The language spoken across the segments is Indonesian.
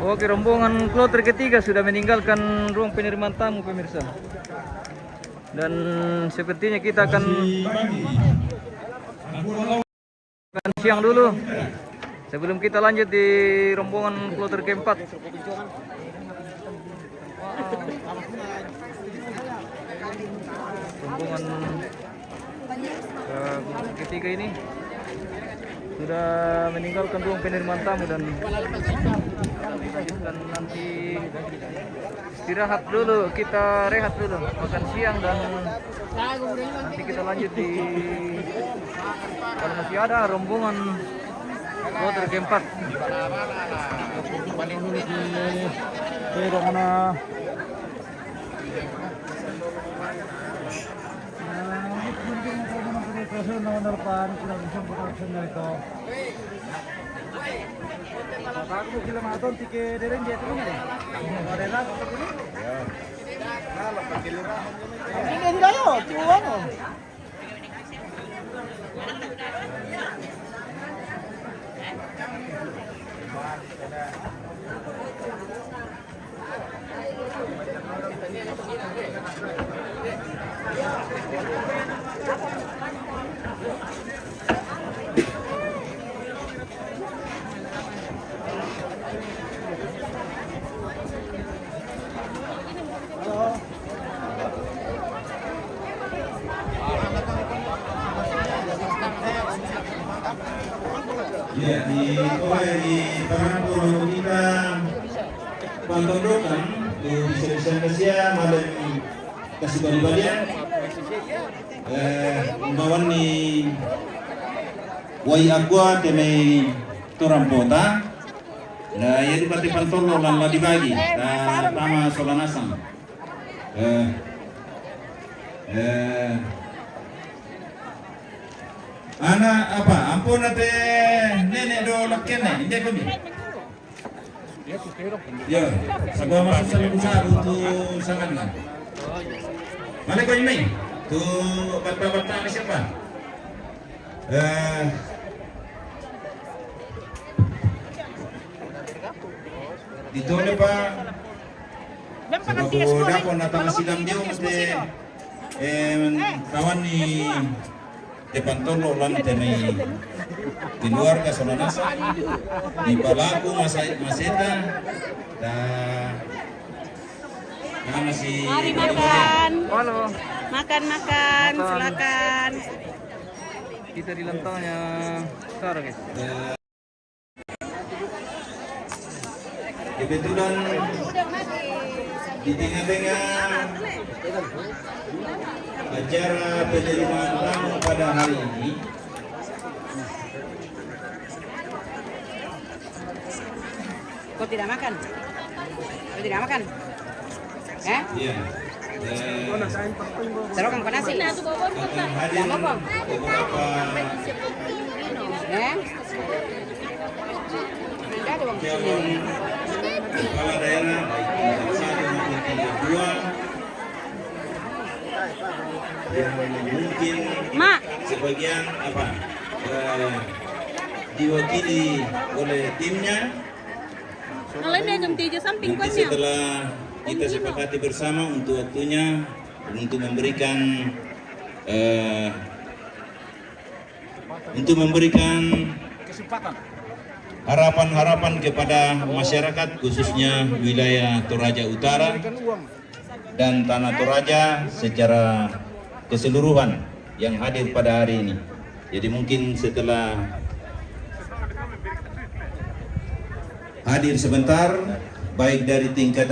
Oke, rombongan kloter ketiga sudah meninggalkan ruang penerimaan tamu pemirsa. Dan sepertinya kita akan siang dulu sebelum kita lanjut di rombongan kloter keempat. Rombongan ketiga ini sudah meninggalkan ruang penerimaan tamu dan nanti istirahat dulu, kita rehat dulu, makan siang dan nanti kita lanjut di kalau masih ada rombongan kloter keempat. Paling dulu di rombongan aku kilo maraton tiket dereng dia tuh nih. Ada rat ini? Ya. Nah, 8 kilo. Ini enggak yo, cuan. Ya, di Tangan kita pantondokan di Indonesia malam kasih balik-balian membawa ni wai aqua teme torampota nah ya di pati pantolo lan la dibagi dan tama solanasang anak apa ampun nate nenek do lakkene inde kami ya sagwa masuk sa besar untuk sangat mana kau ini tu bata-bata ni siapa ditole pa sudah pun datang sidang dia mesti kawan ni depan tolo lan temi di luar ke Solanasa di Balaku Maseta dan masih mari makan. Halo. Makan, silakan. Kita di lantangnya Sara guys. Kebetulan di tengah-tengah acara penerimaan tamu pada hari ini Kau tidak makan? Kau tidak makan? iya Serokan kau nasi? akan hadir beberapa Ada uang sini. kepala daerah baik satu maupun 32 yang mungkin Mak, sebagian diwakili oleh timnya. kalian dia jam 3 samping Nanti kuatnya. setelah kita sepakati bersama untuk waktunya untuk memberikan harapan-harapan kepada masyarakat khususnya wilayah Toraja Utara dan Tanah Toraja secara keseluruhan yang hadir pada hari ini. Jadi mungkin setelah hadir sebentar baik dari tingkat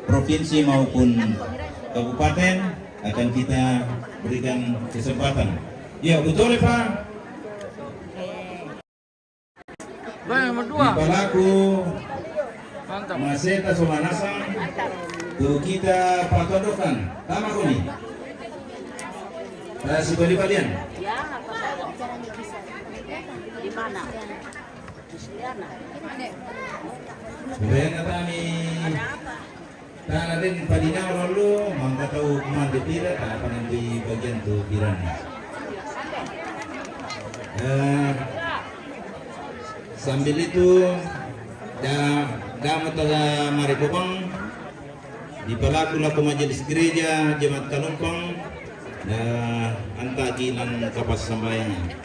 provinsi maupun kabupaten akan kita berikan kesempatan. Ya betul Pak. Nomor 2. Di Balaku Mantap. Maseta Solanasa tuh kita patondokan sama kuni. Si balik-balian. Ya, di mana? Supaya kami tak ada padina lalu mangga tahu kuman dipira apa nanti bagian tu pirani. Sambil itu Damata Maribobang di pelaku laku majelis gereja jemaat Kalumpang anta ginan kapas sambayangnya.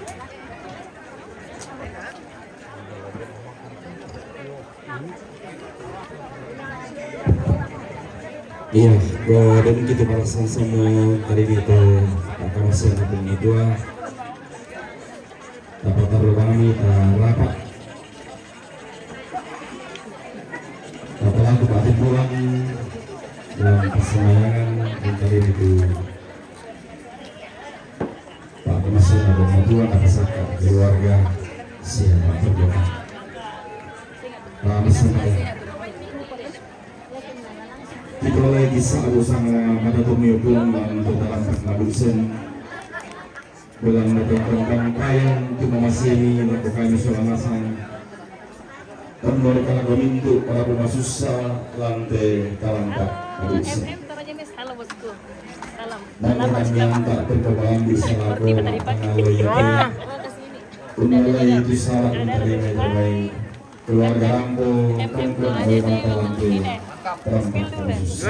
Iya, dan kita para sama hari ini kita akan masuk ke dunia dua. Dapat taruh kami rapat. Dapat aku batin pulang dalam persemayangan dan kali itu Pak Masuk ada dua atas keluarga siapa terjadi. Bersama diperoleh kisah usang pada pemiupung dan dalam pengadusan bulan berkembang kayang cuma masih ini melakukan masang dan mereka memintu para pemasusah lantai kalangkah adusan dan yang tak terkembang di selaku pengawai penulai itu salah menerima terbaik keluarga Rambo tangkap oleh mata lantai perempat khusus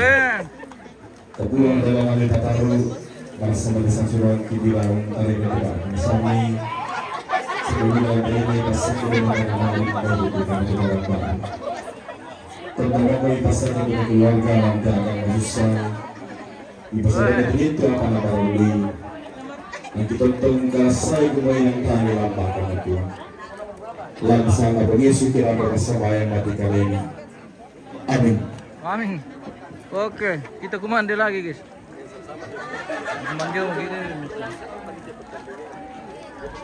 kepulang dalam wanita taruh masa melisan suruhan kibilang tarik kedua bersama sebelum ini pasang dengan bukan saudara baru terdapat pasang dengan keluarga lantai akan khususnya di pasang itu apa nama beli yang kita tengah saya kembali yang tadi lampakan itu langsung begitu kira bersama yang mati kali ini. Amin. Amin. Oke, kita kumande lagi guys. Kumande gini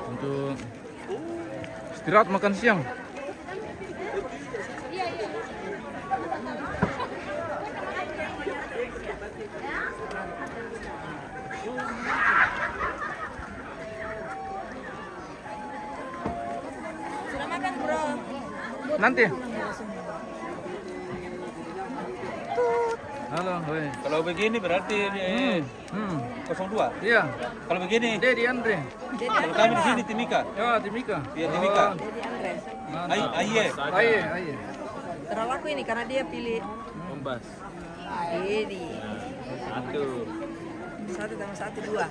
untuk istirahat makan siang. Nanti. Halo, woi. Kalau begini berarti 02. Iya. Kalau begini, Dedi Andre. kalau kami di sini Timika. Ya, Timika. Iya Timika. Jadi Andres. Aye. Terlalu aku ini karena dia pilih Membas. ini. Satu tambah satu dua.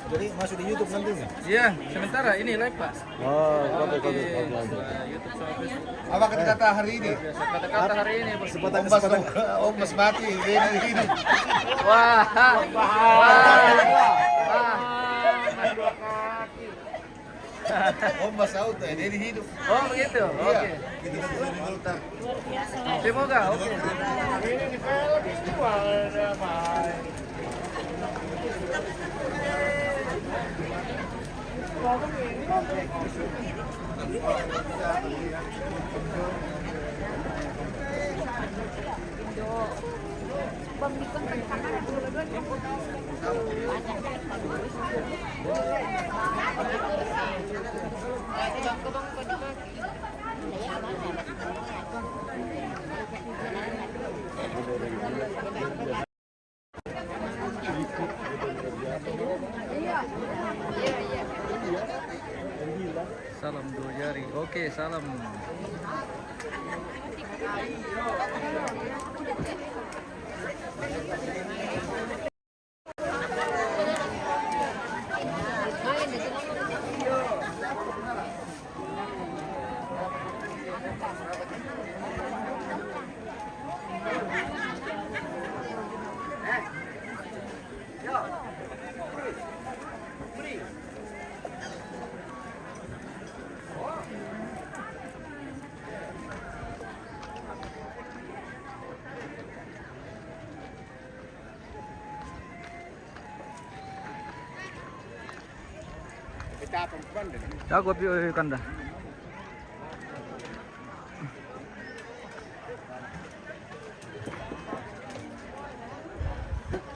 Jadi masuk di YouTube nantinya. Iya, sementara ini live Pak. Oh, YouTube sama Facebook. Apa kata-kata hari ini? Kata-kata hari ini Bos. Mas mati ini. Wah. Mas auto ini hidup. Oh begitu. Oke. Semoga oke. Salam dua jari. Oke, salam. Takut yuk kanda.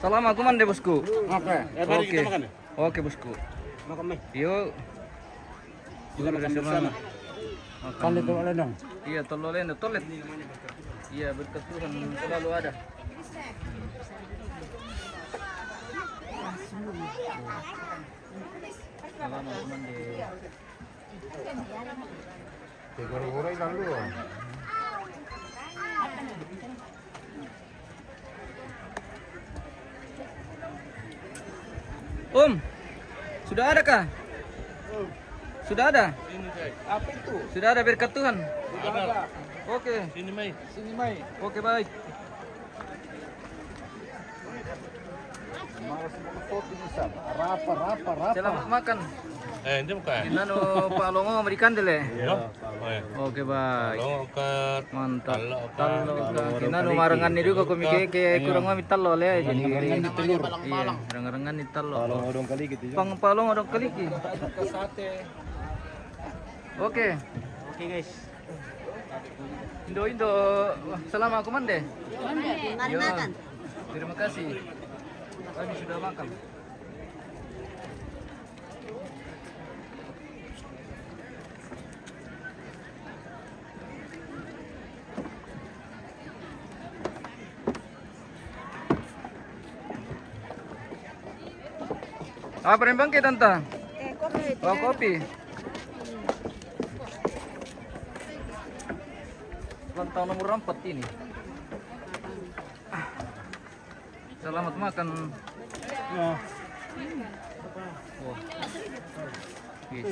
Salam aku mandi bosku. Oke. Mari kita makan ya. Oke bosku. Makan mie. Yuk. Kita makan bersama. Makan itu oleh dong. Iya, tololena, toilet. Iya, berkat Tuhan selalu ada. Salamat Komande. Goreng-goreng dulu. Sudah ada kah? Sudah ada? Apa itu? Sudah ada berkat Tuhan? Ada. Oke. Sini Mai. Oke, baik. Malas foto bisa. Rapa. Selamat makan. Ini bukan. Nano Pak Longo memberikan dele. Iya. Oke, baik. Kalau ke Mantap. Talo Talo nano marangan ni juga ko ke kurang mami talo le jadi telur. Iya, rengan-rengan ni talo. odong kali gitu. Palong odong kaliki. Oke. Oke guys. Indo. Selamat Komande. Mari Yo. makan. Terima kasih. Kami sudah makan. Apa yang bangkit tante? Kopi. Oh, kopi. Lantau nomor 4 ini. Selamat makan. Ya. Oh. Yes.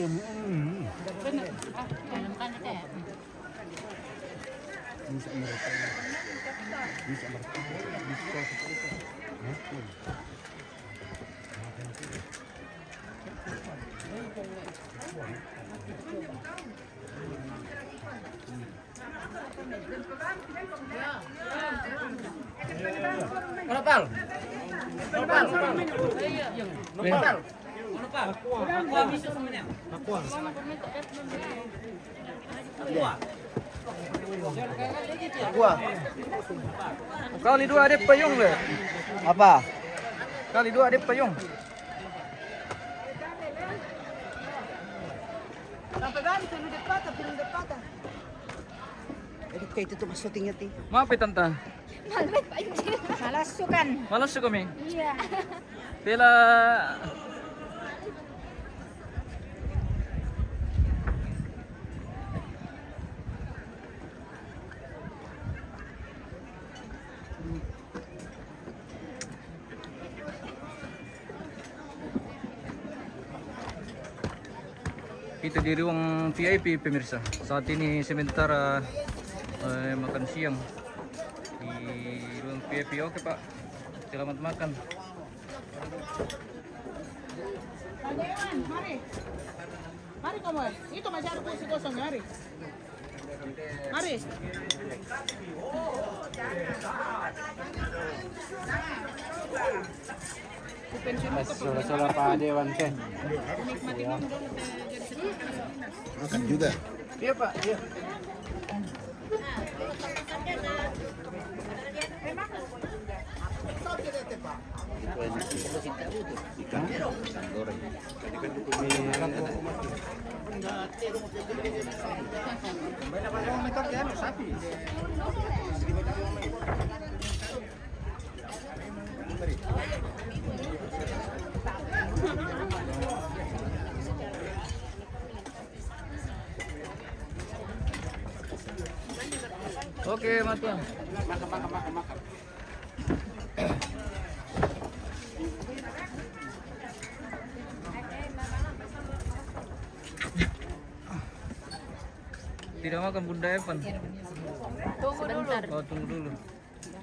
Kali 2 ada payung le. Apa? Kali 2 ada payung. Kayak itu tuh mas syutingnya ti. Maaf ya tante. Malas sukan. Malas suka kami. Iya. Bela kita di ruang VIP pemirsa. Saat ini sementara makan siang di ruang VIP. Oke Pak, selamat makan. Mari kamu, itu masih ada kursi kosong, mari. Mari. Salah Pak Dewan teh. Makan juga. Iya Pak, iya. Oke, makan. Makan. Tidak makan Bunda Evan. Tunggu dulu. Oh, tunggu dulu.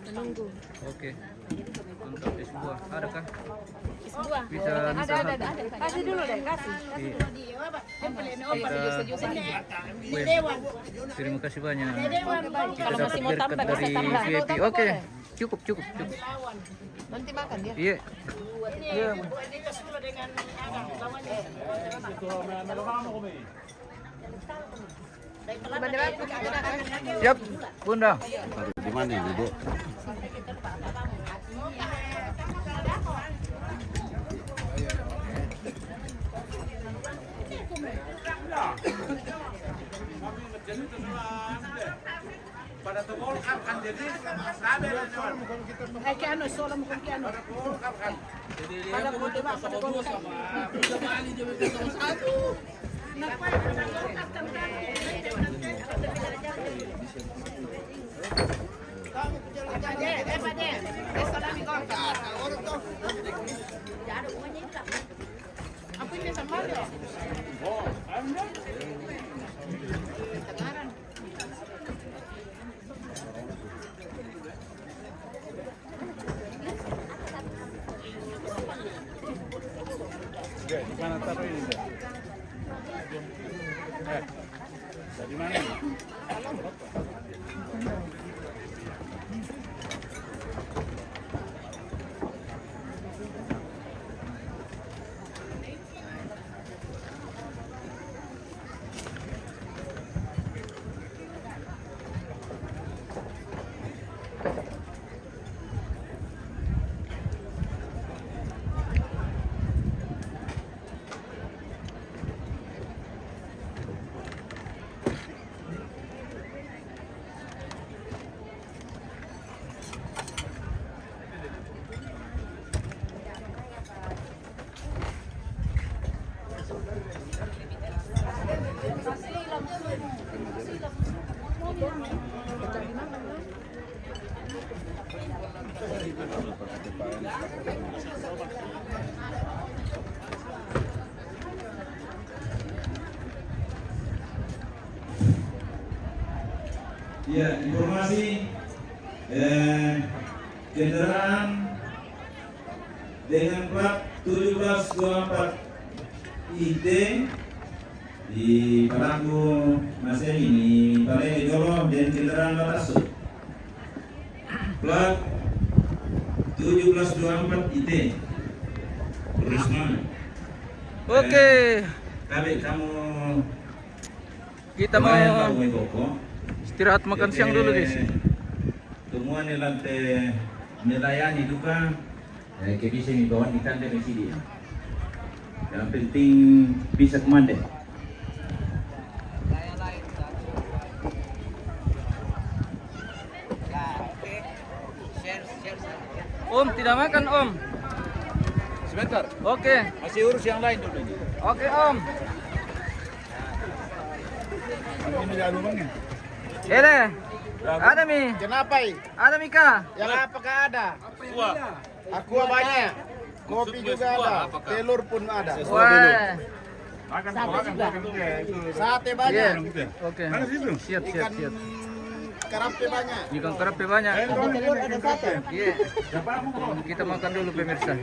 Menunggu. Oke. Mantap es buah. Adakah? Buah. Bisa Ada. Kasih dulu deh, kasih. Terima kasih banyak. Kalau masih mau tambah dari bisa tambah. VIP. Oke. Cukup. Nanti makan ya. Iya. Iya. Siap, Bunda. Di mana duduk? Pada tunggu kan jadi ada Kayak ano, solo mo kung ano. Pada putih mak, pada golok. Apa ini sambal ya? Di mana taruh ini? Dari mana? Ya, informasi kendaraan dengan plat 1724 IT di Palangku Masemi di Balai Jolo dan kendaraan Batasu plat 1724 IT Risma. Oke, Tapi kamu kita lumayan mau tahu Koko. istirahat makan siang dulu guys. Semua ni lantai nelayan itu kan bisa dibawa di kandang di sini. Yang penting bisa kemana? Om, tidak makan Om. Sebentar. Oke, Masih urus yang lain dulu. oke Om. Ini lalu bang. Ele, ada mi, Kenapa? ada Mika. Yang apakah ada? Aqua banyak. Kopi juga ada. Telur pun ada. Wah, Sate iya. banyak. Oke, siap. Karape banyak. Ikan kerapi banyak. Telur ada sate. Iya. Kita makan dulu pemirsa.